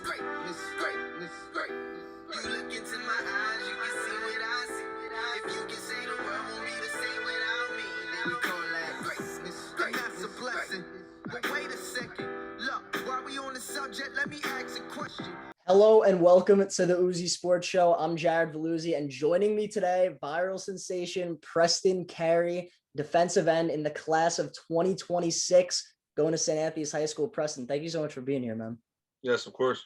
greatness. You look into my eyes, you can see what I see. If you can say the world won't be the same without me, then we call that greatness. And that's a blessing. But wait a second. Look, while we on the subject, let me ask a question. Hello and welcome to the Uzzi Sports Show. I'm Valluzzi, and joining me today, viral sensation Preston Carey, defensive end in the class of 2026, going to St. Anthony's High School. Preston, thank you so much for being here, man. Yes, of course.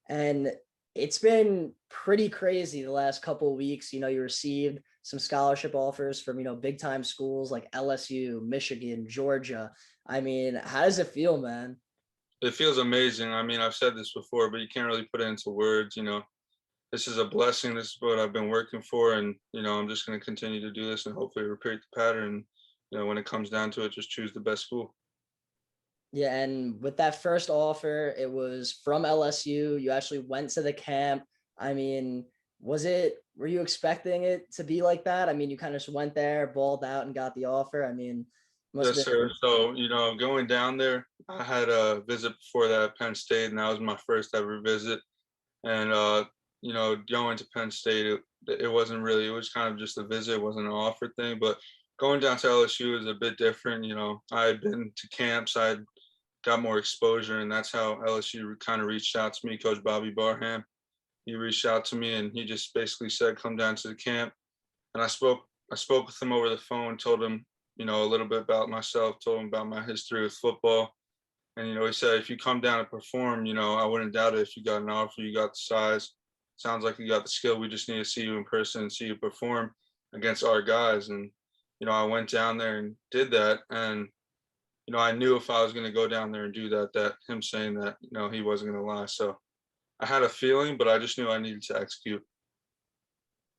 And it's been pretty crazy the last couple of weeks. You received some scholarship offers from, big time schools like LSU, Michigan, Georgia. I mean, how does it feel, man? It feels amazing. I mean, I've said this before, but you can't really put it into words. This is a blessing. This is what I've been working for. And, I'm just going to continue to do this and hopefully repeat the pattern. When it comes down to it, just choose the best school. Yeah, and with that first offer, it was from LSU. You actually went to the camp. I mean, were you expecting it to be like that? I mean, you kind of just went there, balled out, and got the offer. I mean, Yes, sir. So, going down there, I had a visit before that at Penn State, and that was my first ever visit. And, going to Penn State, it wasn't really, it was kind of just a visit. It wasn't an offer thing. But going down to LSU is a bit different. I had been to camps. I had got more exposure, and that's how LSU kind of reached out to me. Coach Bobby Barham, he reached out to me, and he just basically said, come down to the camp. And I spoke with him over the phone, told him, a little bit about myself, told him about my history with football. And, he said, if you come down and perform, I wouldn't doubt it. If you got an offer, you got the size, sounds like you got the skill. We just need to see you in person and see you perform against our guys. And, I went down there and did that. And, I knew if I was going to go down there and do that him saying that, he wasn't going to lie. So I had a feeling, but I just knew I needed to execute.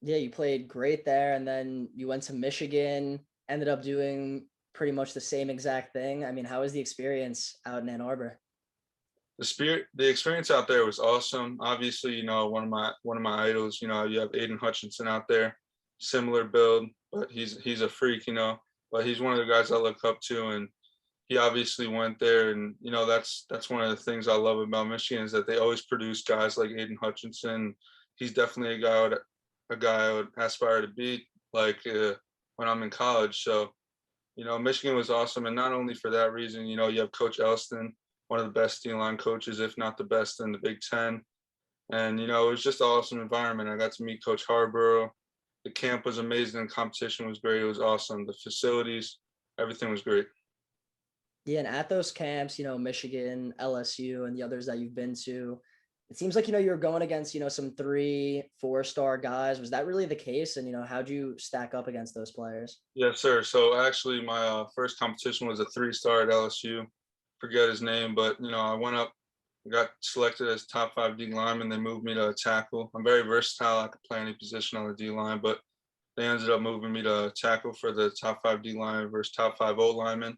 Yeah, you played great there. And then you went to Michigan, ended up doing pretty much the same exact thing. I mean, how was the experience out in Ann Arbor? The experience out there was awesome. Obviously, one of my idols, you have Aiden Hutchinson out there, similar build, but he's a freak, but he's one of the guys I look up to. And he obviously went there, and that's one of the things I love about Michigan is that they always produce guys like Aiden Hutchinson. He's definitely a guy I would aspire to be like when I'm in college. So, Michigan was awesome, and not only for that reason. You have Coach Elston, one of the best D-line coaches, if not the best in the Big Ten, and it was just an awesome environment. I got to meet Coach Harborough. The camp was amazing. The competition was great. It was awesome. The facilities, everything was great. Yeah, and at those camps, Michigan, LSU, and the others that you've been to, it seems like, you're going against, some 3-4-star guys. Was that really the case? And, how'd you stack up against those players? Yes, sir. So actually my first competition was a 3-star at LSU. Forget his name, but, I went up, got selected as top 5 D lineman. They moved me to a tackle. I'm very versatile. I could play any position on the D line, but they ended up moving me to tackle for the top 5 D lineman versus top 5 O lineman.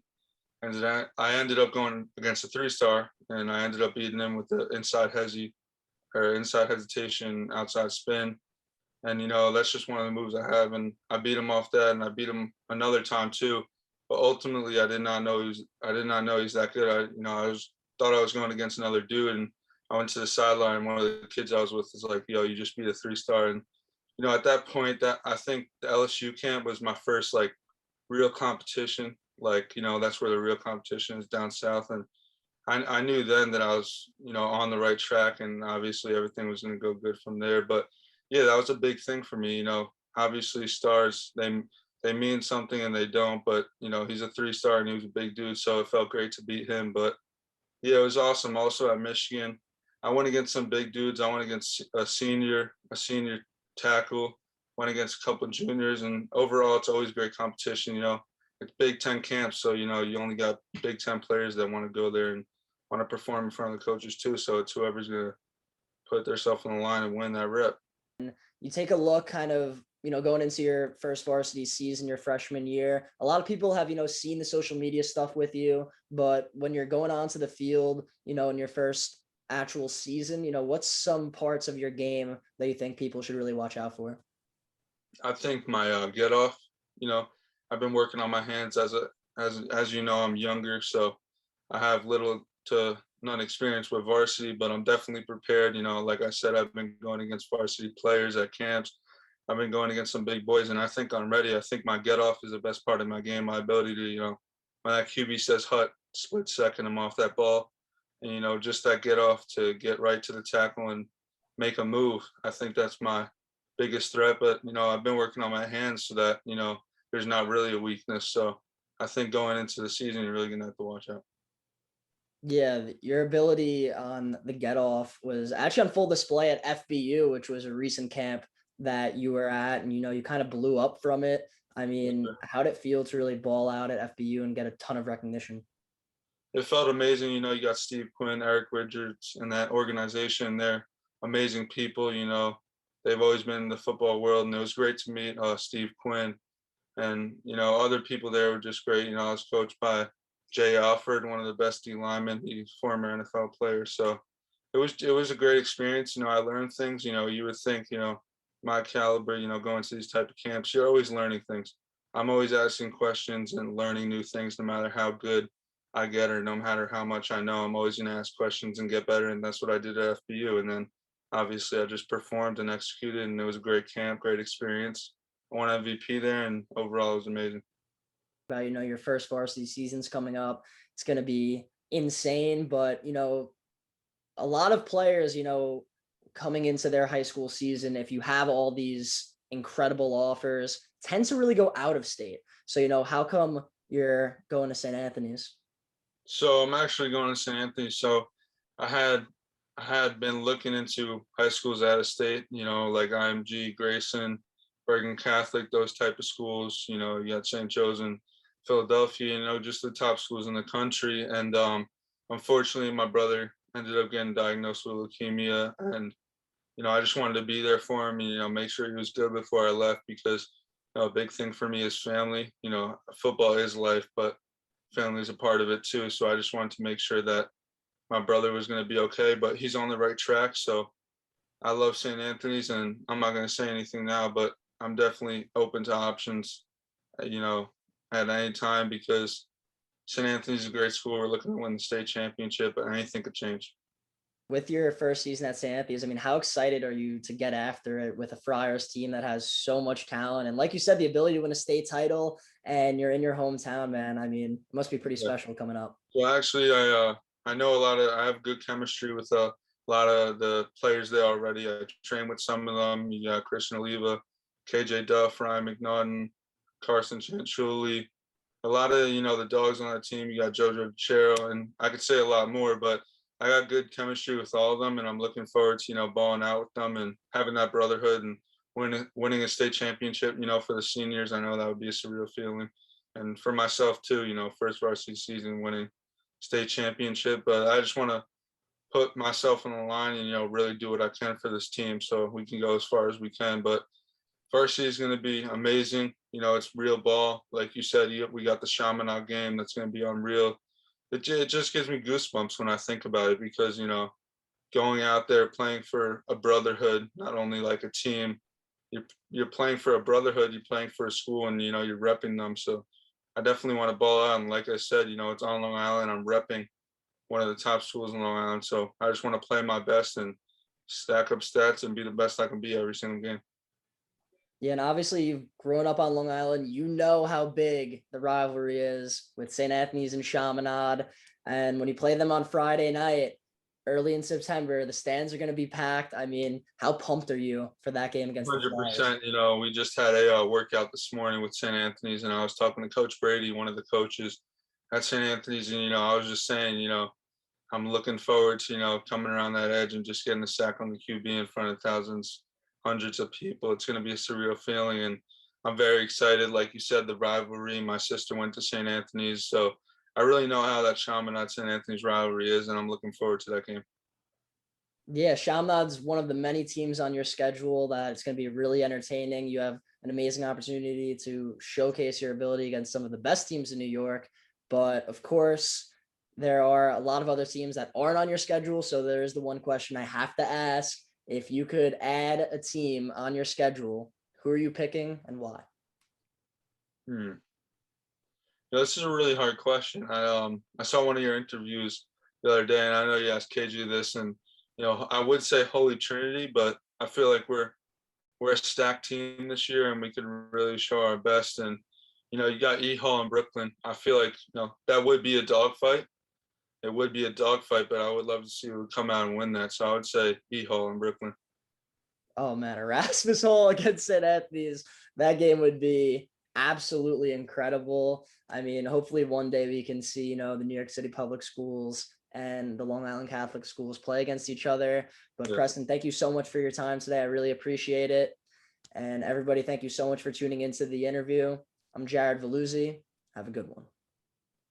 And then I ended up going against a 3-star, and I ended up beating him with the inside hesitation, outside spin. And, that's just one of the moves I have. And I beat him off that, and I beat him another time too. But ultimately, I did not know he's that good. Thought I was going against another dude, and I went to the sideline. And one of the kids I was with was like, "Yo, you just beat a 3-star." And at that point, that I think the LSU camp was my first like real competition. Like, that's where the real competition is, down south. And I knew then that I was, on the right track, and obviously everything was going to go good from there. But yeah, that was a big thing for me. Obviously stars, they mean something and they don't, but he's a 3-star and he was a big dude. So it felt great to beat him. But yeah, it was awesome. Also at Michigan, I went against some big dudes. I went against a senior tackle, went against a couple of juniors, and overall it's always great competition. It's Big Ten camp, so you only got Big Ten players that want to go there and want to perform in front of the coaches too. So it's whoever's gonna put themselves on the line and win that rep. You take a look, kind of, going into your first varsity season, your freshman year. A lot of people have, seen the social media stuff with you, but when you're going onto the field, in your first actual season, what's some parts of your game that you think people should really watch out for? I think my get off. I've been working on my hands as I'm younger, so I have little to none experience with varsity, but I'm definitely prepared. You know, like I said, I've been going against varsity players at camps. I've been going against some big boys, and I think I'm ready. I think my get off is the best part of my game. My ability to, when that QB says hut, split second, I'm off that ball. And, just that get off to get right to the tackle and make a move. I think that's my biggest threat. But, I've been working on my hands so that, there's not really a weakness. So I think going into the season, you're really going to have to watch out. Yeah, your ability on the get off was actually on full display at FBU, which was a recent camp that you were at, and you kind of blew up from it. I mean, how did it feel to really ball out at FBU and get a ton of recognition? It felt amazing. You got Steve Quinn, Eric Richards, and that organization. They're amazing people. They've always been in the football world, and it was great to meet Steve Quinn. And, other people there were just great. I was coached by Jay Alford, one of the best D linemen, he's former NFL player. So it was a great experience. I learned things. You would think, my caliber, going to these type of camps, you're always learning things. I'm always asking questions and learning new things, no matter how good I get or no matter how much I know. I'm always going to ask questions and get better. And that's what I did at FBU. And then obviously I just performed and executed, and it was a great camp, great experience. I won MVP there, and overall it was amazing. About your first varsity season's coming up. It's going to be insane, but a lot of players, coming into their high school season, if you have all these incredible offers, tend to really go out of state. So, how come you're going to St. Anthony's? So I'm actually going to St. Anthony's. So I had been looking into high schools out of state, like IMG, Grayson, Bergen Catholic, those type of schools. You got St. Joe's in Philadelphia, just the top schools in the country. And unfortunately, my brother ended up getting diagnosed with leukemia, and I just wanted to be there for him and make sure he was good before I left, because a big thing for me is family. Football is life, but family is a part of it too. So I just wanted to make sure that my brother was going to be okay, but he's on the right track. So I love St. Anthony's, and I'm not going to say anything now, but I'm definitely open to options, at any time, because St. Anthony's is a great school. We're looking to win the state championship, but anything could change. With your first season at St. Anthony's, I mean, how excited are you to get after it with a Friars team that has so much talent? And like you said, the ability to win a state title, and you're in your hometown, man. I mean, it must be pretty special coming up. Well, actually, I know I have good chemistry with a lot of the players there already. I train with some of them. You got Christian Oliva, KJ Duff, Ryan McNaughton, Carson Chanchuli, a lot of, the dogs on the team. You got Jojo Chero, and I could say a lot more, but I got good chemistry with all of them, and I'm looking forward to, balling out with them and having that brotherhood and winning a state championship, for the seniors. I know that would be a surreal feeling. And for myself too, first varsity season, winning state championship. But I just want to put myself on the line and, really do what I can for this team so we can go as far as we can. But varsity is going to be amazing. It's real ball. Like you said, we got the Chaminade game that's going to be unreal. It just gives me goosebumps when I think about it, because, going out there playing for a brotherhood, not only like a team, you're playing for a brotherhood, you're playing for a school, and, you're repping them. So I definitely want to ball out. And like I said, it's on Long Island. I'm repping one of the top schools in Long Island. So I just want to play my best and stack up stats and be the best I can be every single game. Yeah, and obviously you've grown up on Long Island. You know how big the rivalry is with St. Anthony's and Chaminade. And when you play them on Friday night, early in September, the stands are going to be packed. I mean, how pumped are you for that game against the Flyers? 100%. We just had a workout this morning with St. Anthony's, and I was talking to Coach Brady, one of the coaches at St. Anthony's, and I was just saying, I'm looking forward to coming around that edge and just getting a sack on the QB in front of thousands, hundreds of people. It's going to be a surreal feeling, and I'm very excited. Like you said, the rivalry. My sister went to St. Anthony's, so I really know how that Chaminade St. Anthony's rivalry is, and I'm looking forward to that game. Yeah, Chaminade's one of the many teams on your schedule that it's going to be really entertaining. You have an amazing opportunity to showcase your ability against some of the best teams in New York. But of course, there are a lot of other teams that aren't on your schedule. So there's the one question I have to ask. If you could add a team on your schedule, who are you picking and why? This is a really hard question. I saw one of your interviews the other day, and I know you asked KG this, and you know, I would say Holy Trinity, but I feel like we're a stacked team this year, and we could really show our best. And you know, you got E Hall in Brooklyn. I feel like, you know, that would be a dogfight. It would be a dogfight, but I would love to see who would come out and win that. So I would say E Hall in Brooklyn. Oh man, Erasmus Hall against St. Anthony's. That game would be absolutely incredible. I mean, hopefully one day we can see, you know, the New York City public schools and the Long Island Catholic schools play against each other. But Yeah. Preston, thank you so much for your time today. I really appreciate it. And everybody, thank you so much for tuning into the interview. I'm Jared Valluzzi. Have a good one.